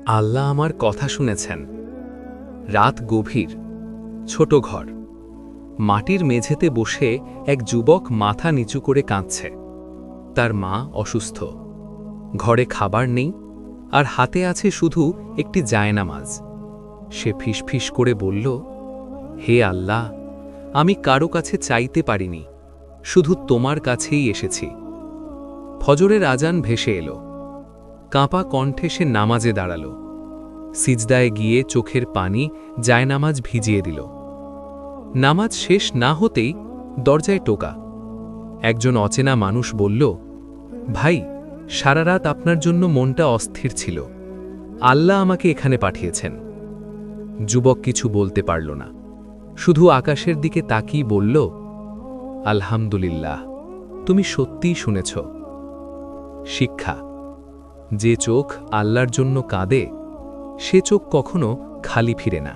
আল্লাহ আমার কথা শুনেছেন। রাত গভীর, ছোট ঘর, মাটির মেঝেতে বসে এক যুবক মাথা নিচু করে কাঁদছে। তার মা অসুস্থ, ঘরে খাবার নেই, আর হাতে আছে শুধু একটি জায়নামাজ। সে ফিসফিস করে বলল, হে আল্লাহ, আমি কারো কাছে চাইতে পারিনি, শুধু তোমার কাছেই এসেছি। ফজরের আজান ভেসে এলো। কাঁপা কণ্ঠে সে নামাজে দাঁড়াল। সিজদায় গিয়ে চোখের পানি জায়নামাজ ভিজিয়ে দিল। নামাজ শেষ না হতেই দরজায় টোকা। একজন অচেনা মানুষ বলল, ভাই, সারা রাত আপনার জন্য মনটা অস্থির ছিল, আল্লাহ আমাকে এখানে পাঠিয়েছেন। যুবক কিছু বলতে পারল না, শুধু আকাশের দিকে তাকিয়ে বলল, আলহামদুলিল্লাহ, তুমি সত্যিই শুনেছ। শিক্ষা: যে চোখ আল্লাহর জন্য কাঁদে, সে চোখ কখনো খালি ফিরে না।